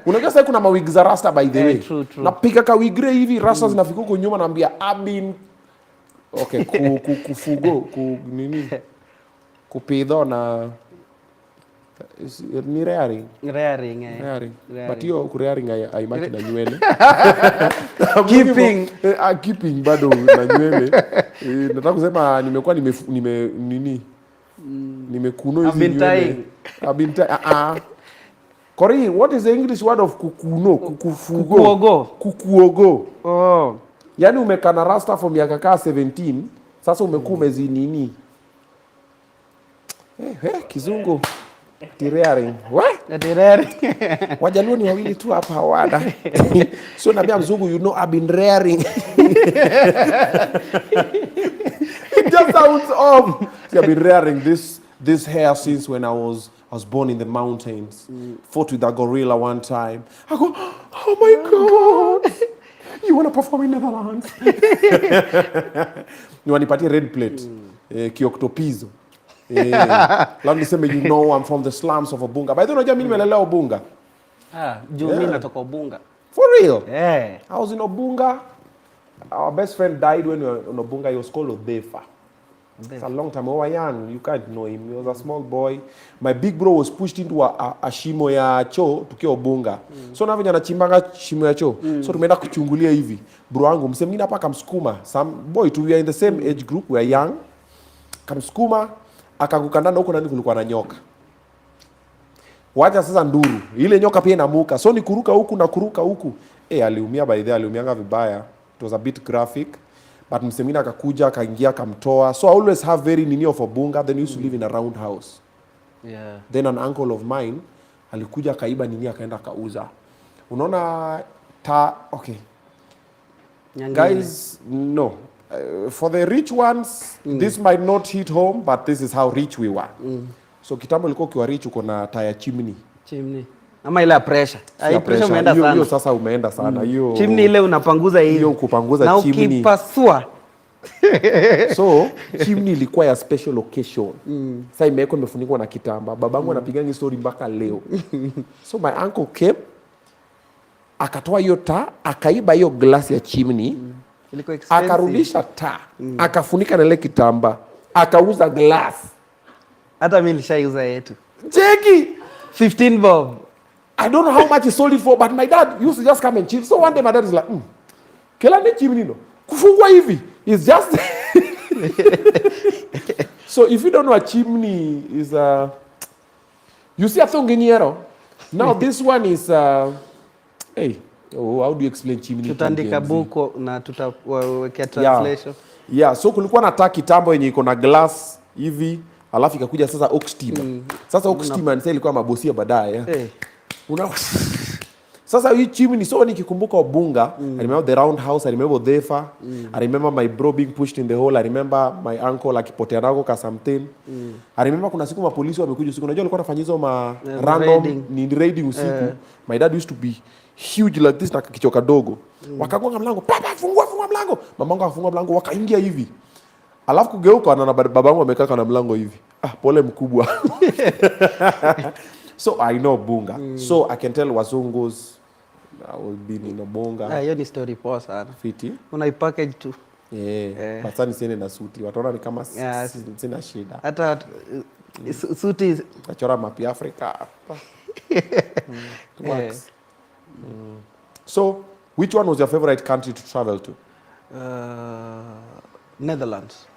Unajua sasa kuna mawig za rasta by the way. True. Napiga ka wig grey hivi rasta zinafika huko nyuma naambia kufugo nini? Kupidho na ni rearing. But hiyo kurearing haimaki na nywele. Keeping bado na nywele. Nataka kusema nimekuwa nimekuno hizi nywele. I've been tying. Kori, what is the English word of kukuno? Kukuogo. Oh. Yaani umekaa na rasta for miaka 17, sasa umekuwa umezinini. Kizungu. Tirearing. Tirearing. Wajaluo ni wawili tu hapa hawana. So naambia mzungu, I've been rearing. It just sounds off. So I've been rearing this hair since when I was born in the mountains. Fought with a gorilla one time. I go, oh my God. You want to perform in Netherlands? Niwanipatie red plate. Kioktopizo. Let me say, I'm from the slums of Obunga. By the way, unajua mimi nimelelewa Obunga. Mimi natoka Obunga. For real? Yeah. I was in Obunga. Our best friend died when we were in Obunga. He was called Odefa. It's a long time. We were young. You can't know him. He was a small boy. My big bro was pushed into a shimo ya choo tukiwa Obunga. So na venye anachimbanga shimo ya choo. So tumeenda kuchungulia hivi. Bro wangu msema mwingine hapa kamsukuma. Some boy we are in the same age group. We are young. Kamsukuma akakukandana huko ndani kulikuwa na nyoka. Wacha sasa nduru. Ile nyoka pia inamuka. So ni kuruka huku na kuruka huku. Aliumia by the way, aliumianga vibaya. It was a bit graphic. But msemina akakuja, akaingia, akamtoa. So I always have very nini of Obunga. Then used to live in a round house. Yeah. Then an uncle of mine alikuja akaiba nini akaenda akauza. Unaona okay. Nyangine. Guys, no. For the rich ones, this might not hit home, but this is how rich we were. So kitambo ilikuwa ukiwa rich uko na tire chimney. Ama ile pressure. Pressure umeenda sana. Hiyo sasa umeenda sana. Hiyo chimney ile unapanguza hiyo. Hiyo kupanguza na chimney. Na ukipasua. So chimney ilikuwa ya special occasion. Sasa imewekwa imefunikwa na kitamba. Babangu anapiga story mpaka leo. So my uncle came, akatoa hiyo taa, akaiba hiyo glass ya chimney. Akarudisha taa, akafunika na ile kitamba, akauza glass. Hata mimi nilishaiuza yetu. Jeki 15 bob. I don't know how much he sold it for, but my dad used to just come and chill. So one day my dad is like, kila ni chimney no. Kufungwa hivi. It's just So if you don't know a chimney is you see a thongeniero. Now this one is how do you explain chimney? Tutaandika buko na tutawekea translation. Yeah, so kulikuwa na taa kitambo yenye iko na glass hivi, alafu ikakuja sasa ox steamer. Sasa ox steamer ilikuwa mabosia baadaye. Sasa hii chimney, so nikikumbuka Obunga, I remember the round house, I remember Defa, I remember my bro being pushed in the hole, I remember my uncle akipotea nako ka something. I remember kuna siku mapolisi wamekuja usiku, unajua alikuwa anafanya hizo random ni raiding usiku. My dad used to be huge like this na kichwa kadogo. Wakagonga mlango, papa fungua mlango. Mamangu akafungua mlango, wakaingia hivi. Alafu kugeuka na babangu amekaa na mlango hivi. Pole mkubwa. So I know Bunga. So I can tell Wazungus I will be in Obunga. Hiyo ni story poa sana. Fiti. Unaipackage tu. Pasani siende na suti. Wataona ni kama sina shida. Hata suti nachora mapi Africa. So, which one was your favorite country to travel to? Netherlands.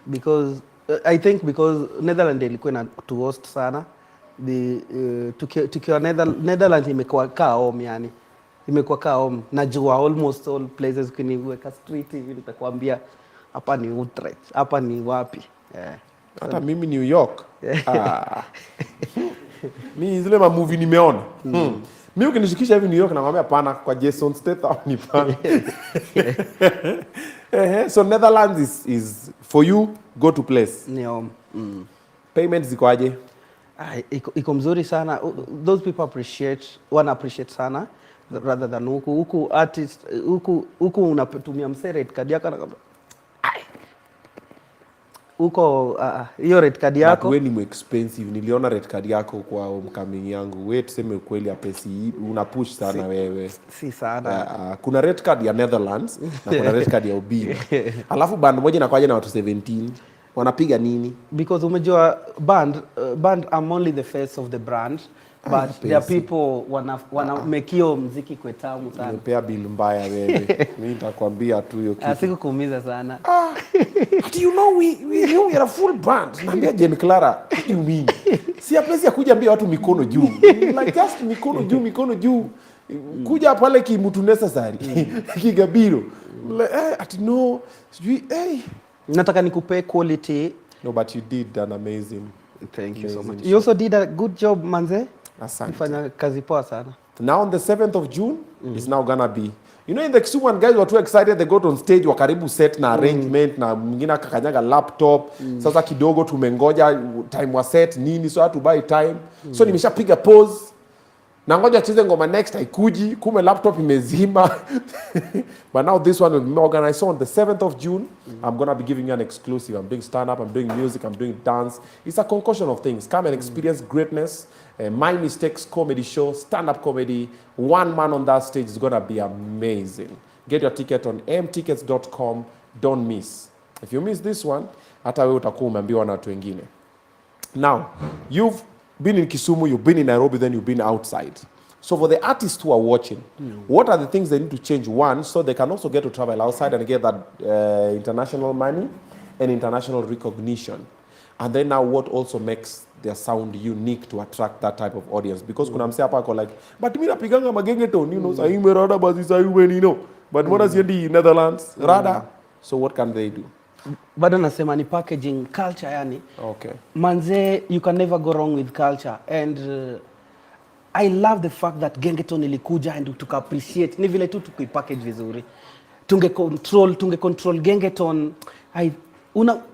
Because I think because Netherlands ilikuwa na to host sana. Tukiwa Netherlands imekuwa kaa home yani. Imekuwa kaa home. Najua almost all places kuniweka street hivi nitakwambia hapa ni Utrecht, hapa ni wapi. Hata mimi New York. Mimi zile ma movie nimeona. Mimi ukinishikisha hivi New York nakwambia pana kwa Jason Statham ni pana. So Netherlands is for you go to place. Ni home. Payments ziko aje? Iko mzuri sana. Those people wana appreciate sana rather than huku artist huku unatumia mse rate card yako huko hiyo rate card yako. But wewe ni expensive. Niliona rate card yako kwa homecoming yangu. Wewe tuseme ukweli Apesi una push sana wewe. Si sana. Kuna rate card ya Netherlands na kuna rate card ya Obinna. Alafu band moja inakuja na watu 17. Wanapiga nini? Because umejua band I'm only the face of the brand. But there are people wana make hiyo muziki kwa tamu sana. Nimepea bill mbaya wewe. Mimi nitakwambia tu hiyo kitu. Sikukuumiza sana. Do you know we are a full band? Naambia Jen Clara, what do you mean? Si Apesi ya kuja ambia watu mikono juu. Like just mikono juu. Kuja pale kimutu necessary. Kigabiro. Ati no, sijui nataka nikupe quality. No, but you did an amazing. Thank you so much. You also did a good job, manze. Asante. Fanya kazi poa sana. Now on the 7th of June is now gonna be. You know in the Kisumu one guys were too excited, they got on stage wakaribu set na arrangement na mwingine akakanyaga laptop. Sasa kidogo tumengoja time wa set nini, so I had to buy time. So nimeshapiga pause. Na ngoja cheze ngoma next haikuji, kume laptop imezima. But now this one will be organized. So on the 7th of June, I'm going to be giving you an exclusive. I'm doing stand-up, I'm doing music, I'm doing dance. It's a concoction of things. Come and experience greatness. My Mistakes comedy show, stand-up comedy. One man on that stage is going to be amazing. Get your ticket on mtickets.com. Don't miss. If you miss this one, hata wewe utakuwa umeambiwa na watu wengine. Now, you've been in Kisumu, you've been in Nairobi, then you've been outside. So for the artists who are watching, what are the things they need to change? One, so they can also get to travel outside and get that international money and international recognition. And then now what also makes their sound unique to attract that type of audience? Because kuna mse hapa ako like, but mimi napiganga magengeton, you know, sahi merada basi sahi you know. But what does the Netherlands? Rada. So what can they do? Bado nasema ni packaging culture yani. Okay. Manze, you can never go wrong with culture. And I love the fact that gengeton ilikuja and tuka appreciate. Ni vile tu tukipackage vizuri. Tunge control gengeton.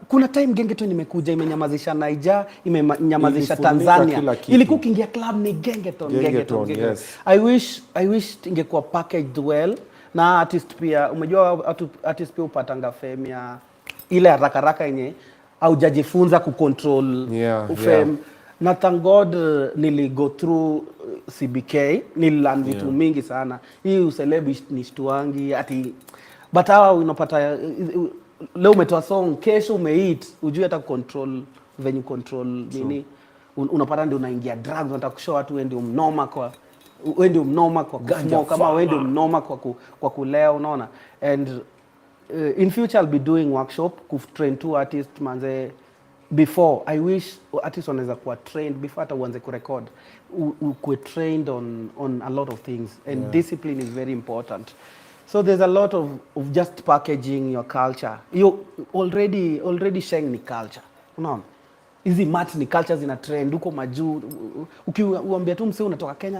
Kuna time gengeton imekuja imenyamazisha Niger, imenyamazisha Tanzania. Ilikuwa kingia club ni gengeton. Yes. I wish ingekuwa packaged well. Na artist pia, umejua artist pia upatanga fame ya ile haraka yenye haujajifunza kucontrol fame. Na thank God nili go through CBK, nililearn vitu mingi sana. Hii uselebi nishtuangi ati but hawa unapata leo umetoa song, kesho umehit, ujue hata control venue control nini. Unapata ndio unaingia drugs, unataka kushow watu wewe ndio mnoma kwa ganja kama wewe ndio mnoma kwa kulea, unaona. And in future I'll be doing workshop ku train two artists manze. Before I wish artists wanaweza kuwa trained before hata uanze kurecord, ku trained on a lot of things and discipline is very important. So there's a lot of just packaging your culture. You already sharing the culture, unaona. hizi mat ni cultures ina trend huko majuu. Ukiuambia tu msee unatoka Kenya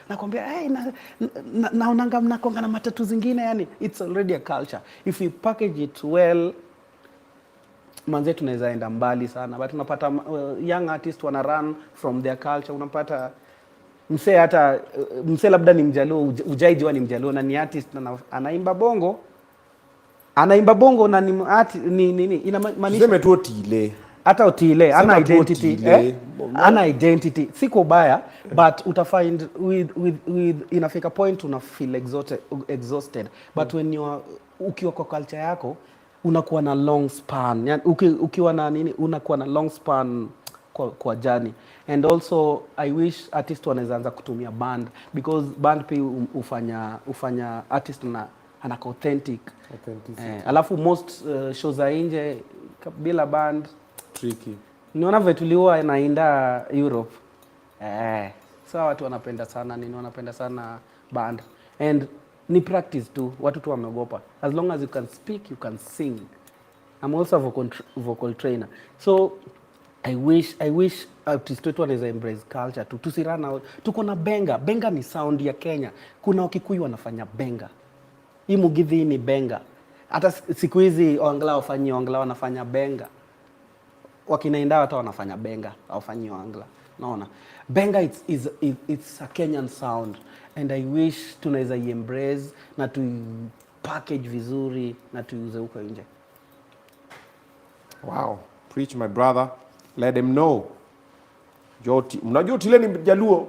nakwambia hey, naonanga mnakonga na matatu zingine, yani it's already a culture. If you package it well, manze tunaweza enda mbali sana, but unapata young artists wana run from their culture. Unapata msee labda ni Mjaluo, ujaijua ni Mjaluo na ni artist na anaimba bongo na ni inamaanisha sema tu Otile, hata Otile ana identity ana identity, siko baya, but utafind with inafika point una feel exhausted, but when you ukiwa kwa culture yako unakuwa na long span, yani ukiwa na unakuwa na long span kwa journey. And also I wish artists wanaweza anza kutumia band, because band pia ufanya artist na ana authentic. Alafu most shows za nje bila band tricky. Niona vetuliwa naenda Europe. So watu wanapenda sana band, and ni practice tu, watu tu wameogopa. As long as you can speak, you can sing. I'm also a vocal trainer. So I wish artists wetu wanaweza embrace culture tu. Tusirana, tuko na benga ni sound ya Kenya. Kuna Wakikuyu wanafanya benga. Hii Mugithi ni benga. Hata siku hizi Wangla wanafanya benga. Wakinaenda hata wanafanya benga, hawafanyi Wangla. Naona. Benga it's a Kenyan sound, and I wish tunaweza embrace na tu package vizuri na tuuze huko nje. Wow, preach my brother. Let them know. Mnajua Otile ni Mjaluo.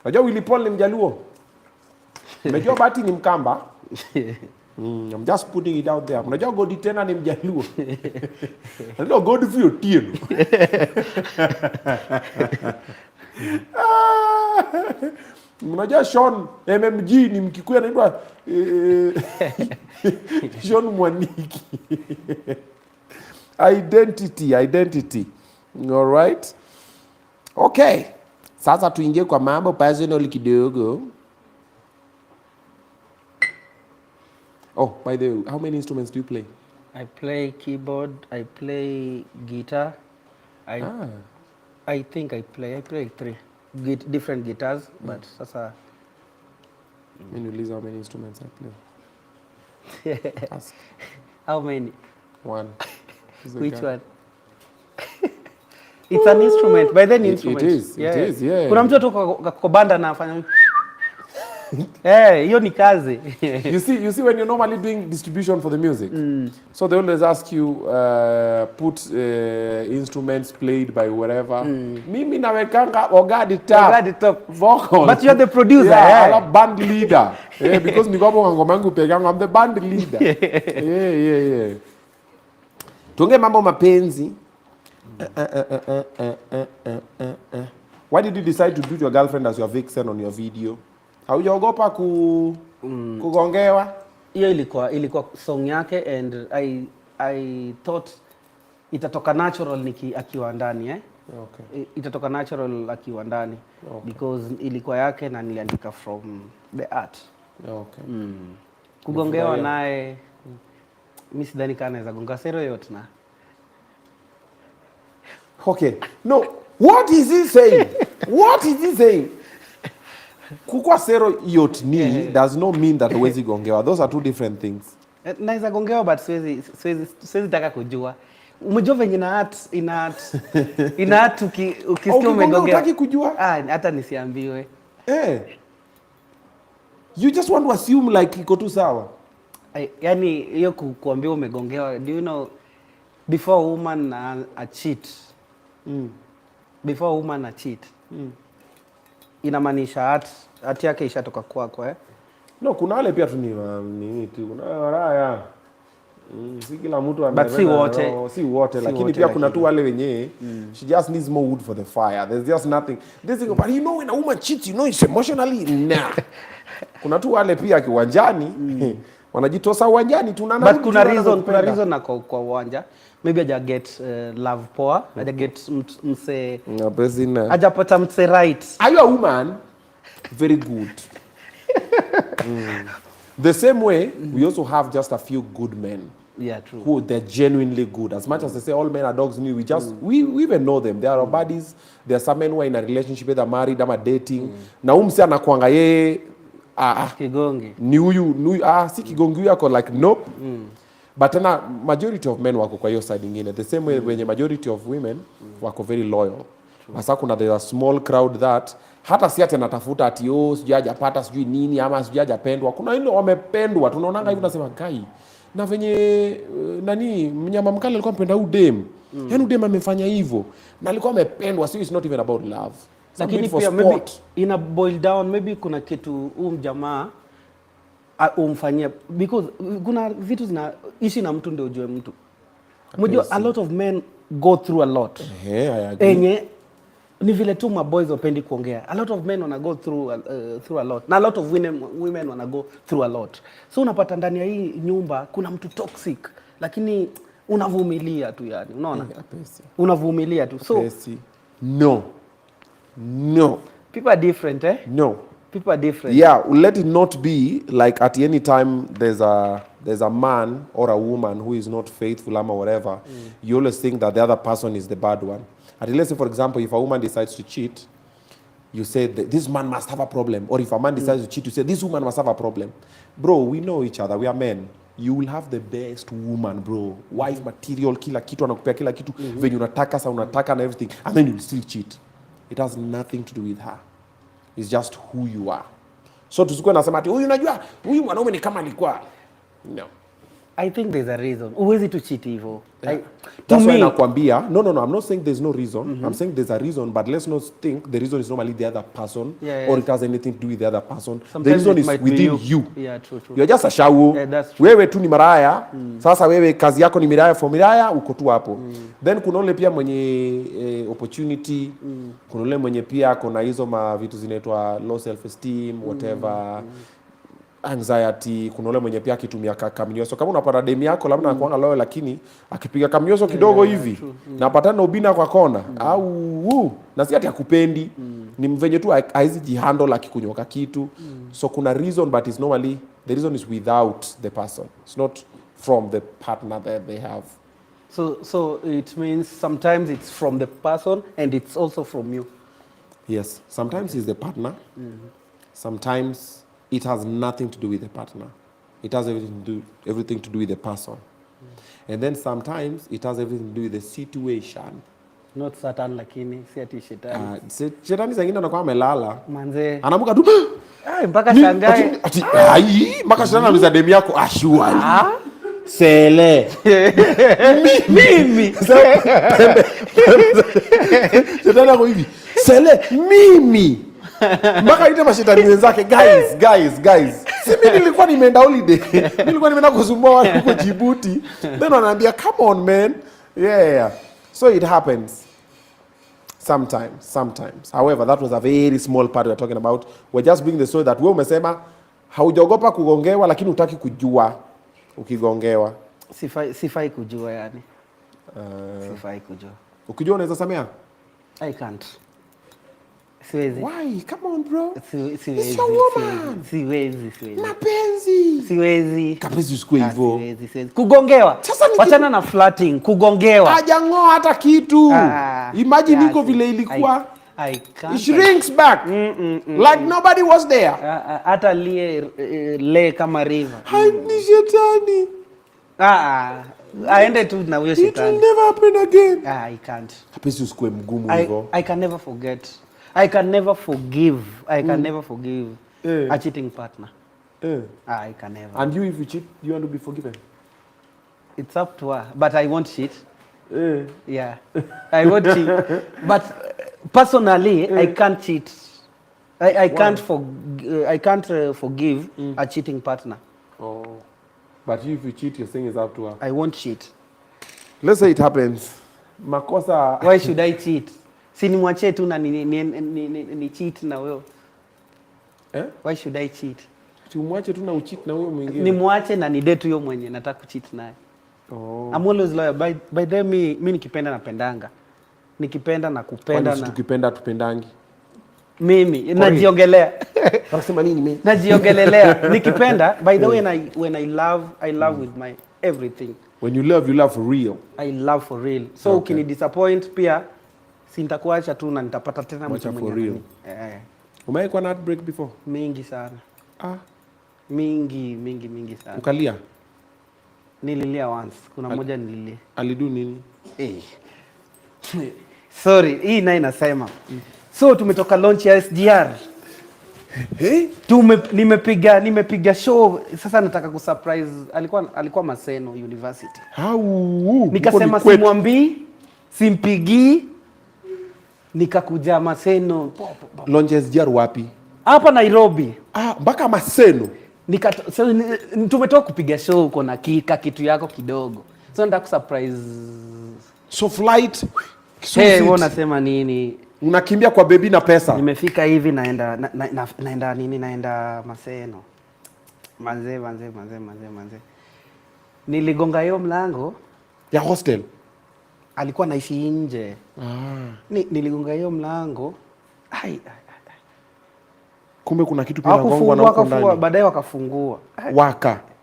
Unajua Willy Paul ni Mjaluo. Unajua Bahati ni Mkamba. I'm just putting it out there. Mnajua Godi tena ni Mjaluo. Unajua Godfrey Otieno. Mnajua Sean MMG ni Mkikuyu anaitwa Sean Mwaniki. Identity. All right? Okay. Sasa tuingie kwa mambo personal kidogo. Oh, by the way, how many instruments do you play? I play keyboard, I play guitar. I think I play 3 different guitars, but sasa When you list how many instruments I play? Ask. How many? One. Which one? It's an instrument. By then instrument. It is, yeah. Kuna mtu kwa banda anafanya hiyo ni kazi. You see when you're normally doing distribution for the music, so they always ask you put instruments played by whatever. Mimi nawekanga ogadi top vocal. But you're the producer. Yeah, I'm band leader. Because niko hapo ngoma yangu pekanga, I'm the band leader. Yeah. Tuongee mambo mapenzi. Why did you decide to put your girlfriend as your vixen on your video? Haujaogopa kugongewa? Hiyo ilikuwa song yake, and I thought itatoka natural akiwa ndani Okay. Itatoka natural akiwa ndani. Okay. Because ilikuwa yake na niliandika from the art. Okay. Kugongewa naye mimi sidhani kana naweza gonga sero yote na. Okay. No, what is he saying? Kukua sero yotni does not mean that huwezi gongewa. Those are two different things. Naweza gongewa, but siwezi taka kujua. Umejua venye ina art ukisikia umegongewa. Unataka kujua? Hata nisiambiwe. You just want to assume like iko tu sawa. Yani hiyo kuambiwa umegongewa, do you know before woman a cheat. Before woman a cheat. Inamaanisha art yake ishatoka kwako No, kuna wale pia tu ni tu. Kuna raya. Si kila mtu but si wote lakini pia kuna tu wale wenye she just needs more wood for the fire. There's just nothing. This thing, but you know when a woman cheats, you know it's emotionally nah. Kuna tu wale pia kiwanjani wanajitosa uwanjani tunana. But kuna reason na kwa uwanja. Maybe aja get love poa, aja get mse Apesi na ajapata mse right. Are you a woman? Very good. The same way we also have just a few good men. Yeah, true. Who they're genuinely good. As much as they say all men are dogs, we just we even know them. They are our buddies. There are some men who are in a relationship, either married or dating. Na umsi anakuanga yeye Kigongi. ni huyu si kigongi huyu ako like nope. But tena majority of men wako kwa hiyo side nyingine. The same way when majority of women wako very loyal. Hasa kuna the small crowd that hata si ati anatafuta ati sijui hajapata sijui nini ama sijui hajapendwa. Kuna ile wamependwa. Tunaonanga hivi nasema kai. Na venye nani Mnyamamkali alikuwa mpenda udem. Yaani udem amefanya hivyo. Na alikuwa amependwa. So it's not even about love. Lakini pia maybe ina boil down, maybe kuna kitu jamaa umfanyia, because kuna vitu ishi na mtu ndio ujue mtu. Mjua a lot of men go through a lot. I agree. Enye ni vile tu maboys wapendi kuongea. A lot of men wana go through a lot. Na a lot of women wana go through a lot. So unapata ndani ya hii nyumba kuna mtu toxic, lakini unavumilia tu yani. Unaona? Unavumilia tu. So no. People are different, eh? No. People are different. Yeah, let it not be like at any time there's a man or a woman who is not faithful or whatever. You always think that the other person is the bad one. Let's say, for example, if a woman decides to cheat, you say this man must have a problem. Or if a man decides to cheat, you say this woman must have a problem. Bro, we know each other. We are men. You will have the best woman, bro. Wife material, kila kitu, anakupea kila kitu. Venye unataka, sa unataka and everything. And then you will still cheat. It has nothing to do with her. It's just who you are. So tusikuwe nasema ati huyu unajua huyu mwanaume ni kama alikuwa. No. I think there's a reason. Uwezi to cheat hivyo. That's why nakwambia, no, I'm not saying there's no reason. I'm saying there's a reason, but let's not think the reason is normally the other person or it has anything to do with the other person. Sometimes the reason is within you. Yeah, true. You're just a shawu. Yeah, that's true. Wewe tu ni maraya. Sasa wewe kazi yako ni miraya for miraya, uko tu hapo. Then kuna ule pia mwenye opportunity, kuna ule mwenye pia kuna hizo vitu zinaitwa low self esteem, whatever. Anxiety, kuna ule mwenye pia akitumia kamnyoso. Kama unapata demi yako labda anakuanga loyo, lakini akipiga kamnyoso kidogo hivi na patana Obinna kwa kona au na si ati akupendi, ni mvenye tu haizi jihandle akikunyoka kitu. So kuna reason, but it's normally the reason is without the person. It's not from the partner that they have. So it means sometimes it's from the person and it's also from you. Yes, sometimes it's the partner. Sometimes it has nothing to do with the partner. It has everything to do with the person. And then sometimes it has everything to do with the situation. Not Satan lakini si ati shetani. Shetani zingine anakuwa amelala. Manze. Anaamka tu. Mpaka shangae. Mpaka shetani anauliza demu yako ashua. Sele. Mimi. Shetani ako hivi. Sele mimi. Mpaka ite mashetani wenzake, guys. Si mimi nilikuwa nimeenda holiday. Nilikuwa nimeenda kusumbua watu huko Djibouti. Then wanaambia come on man. Yeah. So it happens. Sometimes. However, that was a very small part we're talking about. We're just bringing the story that wewe umesema haujaogopa kugongewa lakini hutaki kujua ukigongewa. Sifai kujua yani. Sifai kujua. Ukijua unaweza samea? I can't. Siwezi. Why? Come on bro. Siwezi. It's your woman. Siwezi. Mapenzi. Siwezi. Kapenzi usikue hivyo. Siwezi. Kugongewa. Wachana na flirting, kugongewa. Hajangoa hata kitu. Imagine iko vile ilikuwa. I can't. It shrinks back. Like nobody was there. Hata le kama river. Ni shetani. Aende tu na huyo shetani. It will never happen again. I can't. Kapenzi usikue mgumu hivyo. I can never forget. I can never forgive. A cheating partner. I can never. And you, if you cheat, you want to be forgiven? It's up to her, but I won't cheat. Yeah, I won't cheat. But personally, I can't cheat. I can't forgive a cheating partner. Oh, but if you cheat, you're saying it's up to her. I won't cheat. Let's say it happens. Makosa. Why should I cheat? Si nimwache tu na ni cheat na wewe. Why should I cheat? Tumwache tu na ucheat na wewe mwingine. Nimwache na ni date huyo mwenye nataka kucheat naye. I'm always loyal. By the mimi nikipenda napendanga. Nikipenda na kupenda na. Tukipenda tupendangi. Mimi najiongelea. Unasema nini mimi? Najiongelelea. Nikipenda, by the way, when I love with my everything. When you love for real. I love for real. So ukini disappoint pia si nitakuacha tu na nitapata tena mtu mwingine. Umewahi kuwa na heartbreak before? Mingi sana. Mingi sana. Ukalia? Nililia once. Kuna moja nililia. Alidu nini? Sorry, hii naye nasema. So tumetoka launch ya SGR. Nimepiga show sasa, nataka kusurprise. Alikuwa Maseno University. Nikasema simwambii, simpigii. Nikakuja Maseno. Launch ya SGR wapi? Hapa Nairobi. Mpaka Maseno. So, tumetoka kupiga show, uko na kitu yako kidogo. So nataka kusurprise. So flight. Wewe unasema nini? Unakimbia kwa baby na pesa. Nimefika hivi naenda Maseno. Manze. Niligonga hiyo mlango ya hostel. Alikuwa naishi nje. Niligonga hiyo mlango. Kumbe kuna kitu pia nagongwa na huko ndani. Baadaye wakafungua.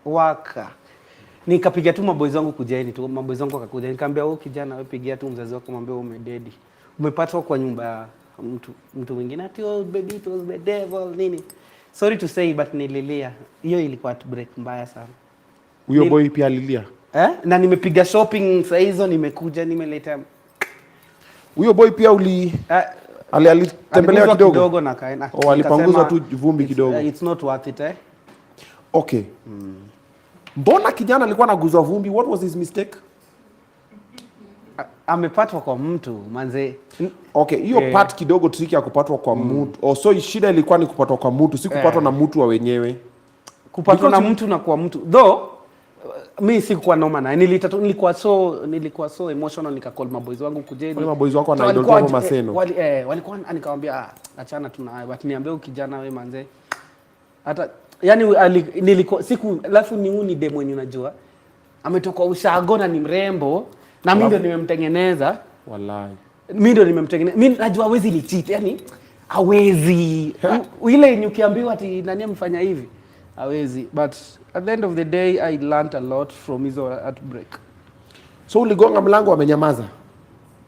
Waka. Nikapiga tu maboys wangu kujeni tu. Maboys wangu wakakuja. Nikamwambia wewe kijana, wewe pigia tu mzazi wako, mwambie umededi. Umepatwa kwa nyumba ya mtu mwingine. Ati baby, it was the devil nini. Sorry to say but nililia. Hiyo ilikuwa break mbaya sana. Huyo boy pia alilia. Na nimepiga shopping saa hizo, nimekuja nimeleta. Huyo boy pia alitembelea kidogo na kaena. Alipanguza tu vumbi kidogo. It's not worth it Okay. Mbona kijana alikuwa anaguzwa vumbi? What was his mistake? Amepatwa kwa mtu manze. Okay, hiyo part kidogo tricky ya kupatwa kwa mtu. So shida ilikuwa ni kupatwa kwa mtu, si kupatwa na mtu wa wenyewe. Kupatwa na mtu na kwa mtu. Though mimi sikuwa noma na nilikuwa so emotional, nikacall maboys wangu kujeni. Wale maboys wako wanaidolea kwa Maseno. Walikuwa nikamwambia achana tunaye, but niambie ukijana wewe manze. Hata yani nilikuwa siku alafu ni demo wenye unajua ametoka ushago na ni mrembo na mimi ndio nimemtengeneza. Wallahi mimi ndio nimemtengeneza. Mimi najua hawezi ni cheat, yani hawezi. Ile nikiambiwa ati nani amfanya hivi hawezi, but at the end of the day I learned a lot from his heartbreak. So uligonga mlango amenyamaza?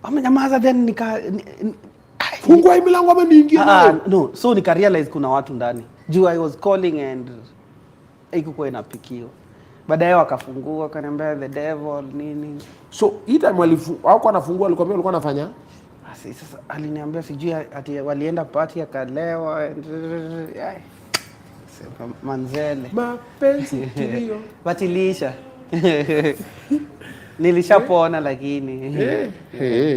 Amenyamaza, then fungua mlango ameniingia. No, so nika realize kuna watu ndani. Juu I was calling and haikuwa inapikio. Baadaye wakafungua akaniambia the devil nini. So hii time hauko anafungua, alikwambia ulikuwa unafanya? Sasa aliniambia sijui ati walienda party akalewa. Manzele. Mapenzi kilio. Batilisha. Nilishapona lakini.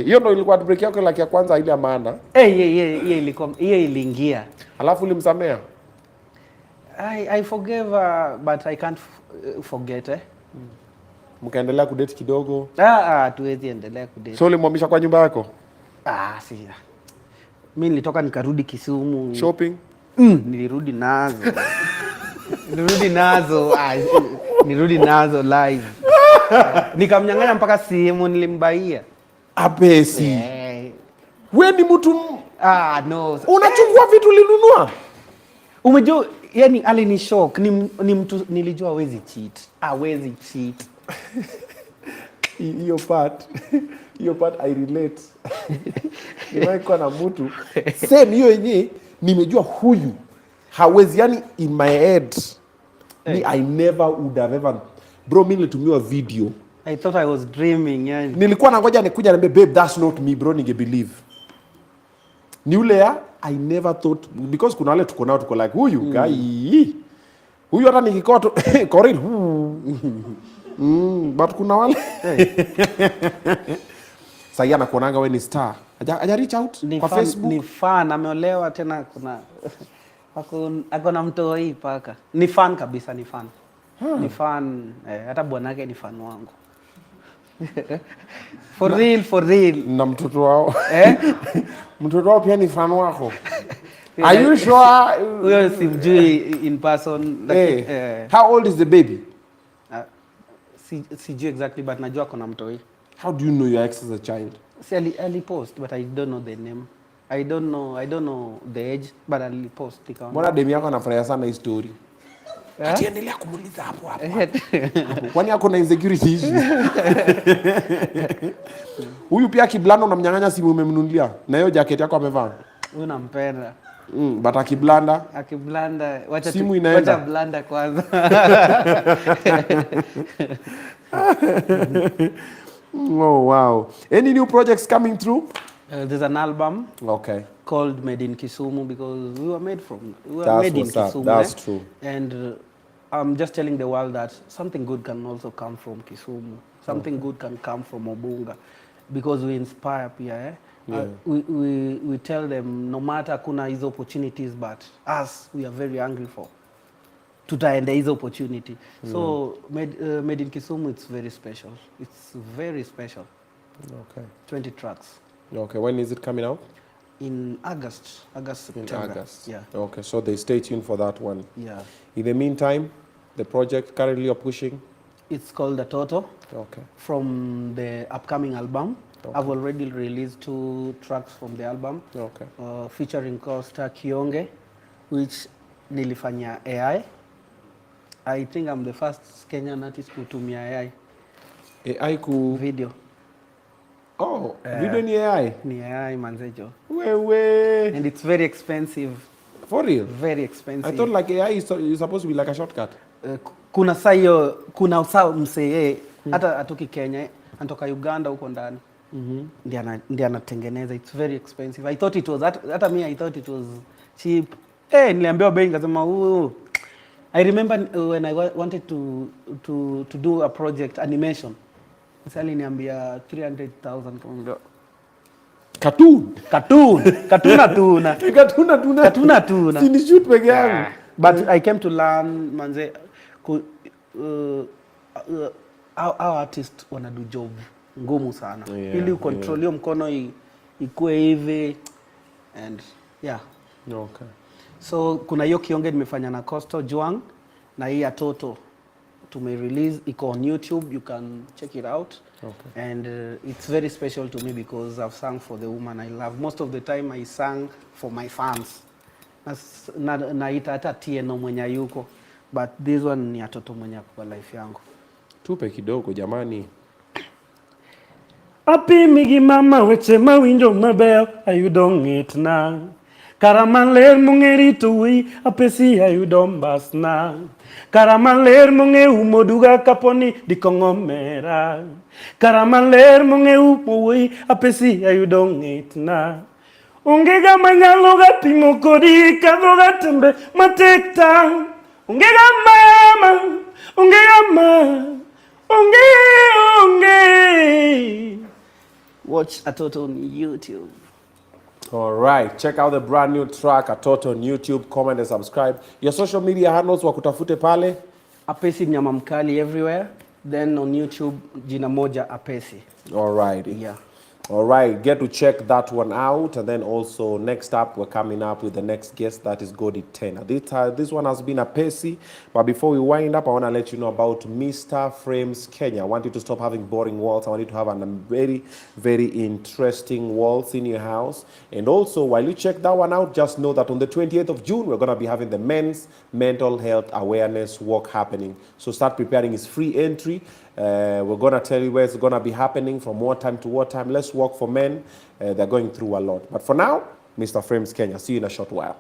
Hiyo ndio ilikuwa break yako ya kwanza ile ya maana. Hiyo iliingia. Alafu ulimsamea? I forgave her, but I can't forget. Mkaendelea kudate kidogo? Tuwezi endelea kudate. So ulimwamisha kwa nyumba yako? Si. Mimi nilitoka nikarudi Kisumu. Shopping? Nilirudi nazo. Nirudi nazo live. Nikamnyang'anya mpaka simu nilimbaia. Apesi. Wewe ni mtu no. Unachukua vitu ulinunua? Umejua yani alini shock ni mtu nilijua hawezi cheat. Hiyo part I relate. Nimekuwa na mtu same hiyo yenyewe, nimejua huyu hawezi, yani in my head I never would have ever. Bro, mimi nilitumiwa video. I thought I was dreaming yani. Nilikuwa nangoja nikuja niambie babe that's not me bro, ninge believe. Ni ule I never thought, because kuna wale tuko like huyu guy. Huyu hata nikikoa tu Corin. But kuna wale. Sasa anakuonanga wewe ni star. Aja reach out kwa Facebook. Ni fan, ameolewa tena kuna akona mtoi paka. Ni fan kabisa, ni fan. Ni fan, hata bwanake ni fan wangu. For real. Na mtoto wao. Mtoto wao pia ni fan wako. Are you sure? Huyo simjui in person. How old is the baby? Sijui exactly, but najua kuna mtoi. How do you know your ex is a child? See, Ali post, but I don't know the name. I don't know the age, but I'll post it on. Mbona demu yako anafurahia sana hii story? Ati endelea kumuuliza hapo. Kwani yako na insecurity issues? Huyu pia kiblanda unamnyang'anya simu umemnunulia. Na hiyo jacket yako amevaa. Unampenda. But akiblanda wacha simu inaenda. Wacha blanda kwanza. Oh wow. Any new projects coming through? There's an album called Made in Kisumu because we were made in Kisumu. That's true. And I'm just telling the world that something good can also come from Kisumu. Something good can come from Obunga because we inspire pia. We tell them no matter kuna hizo opportunities, but us, we are very hungry for tutaenda hizo opportunity. So made in Kisumu, it's very special. It's very special. 20 tracks. When is it coming out? In August, September. In August. Yeah. So they stay tuned for that one. Yeah. In the meantime, the project currently you're pushing? It's called The Toto. From the upcoming album. I've already released 2 tracks from the album. Featuring Costa Kionge, which nilifanya AI. I think I'm the first Kenyan artist kutumia AI. AI video. Video ni AI? Ni AI manzejo. Wewe. And it's very expensive. For real? Very expensive. I thought like AI is supposed to be like a shortcut. Kuna saa msee hata atoki Kenya, anatoka Uganda huko ndani. Ndiye anatengeneza. It's very expensive. I thought it was hata me I thought it was cheap. Niliambiwa bei nikasema I remember when I wanted to do a project animation. Sali niambia 300,000 kama Katuna tuna. Sini shoot peke yangu. But I came to learn manze our artists wana do job ngumu sana. Ili ucontrol hiyo mkono ikue hivi and so kuna hiyo Kionge nimefanya na Costa Juang na hii ya Toto tume-release, iko on YouTube, you can check it out. And it's very special to me because I've sung for the woman I love. Most of the time I sang for my fans. Naita hata TNO mwenye yuko, but this one ni ya Toto mwenye kwa life yangu. Tupe kidogo jamani. Api migi mama weche mawinjo maber ayudo ng'itna. Karamaler mungeri tuwi apesi ayudo mbasna. Karamaler munge umoduga kaponi dikongomera. Karamaler munge umowi apesi ayudo ng'itna. Ungega manyalo ga pimo kodi kadhoga tembe matekta. Ungega mama, ungega ma, unge. Watch Atoto on YouTube. All right, check out the brand new track Atoto on YouTube. Comment and subscribe. Your social media handles wakutafute pale. Apesi Mnyamamkali everywhere. Then on YouTube jina moja Apesi. All right. Yeah. All right, get to check that one out. And then also next up, we're coming up with the next guest, that is Godi Tena. This one has been Apesi. But before we wind up, I want to let you know about Mr. Frames Kenya. I want you to stop having boring walls. I want you to have a very, very interesting walls in your house. And also, while you check that one out, just know that on the 28th of June, we're going to be having the Men's Mental Health Awareness Walk happening. So start preparing. It's free entry. We're going to tell you where it's going to be happening from what time to what time. Let's walk for men. They're going through a lot. But for now, Mr. Frames Kenya. See you in a short while.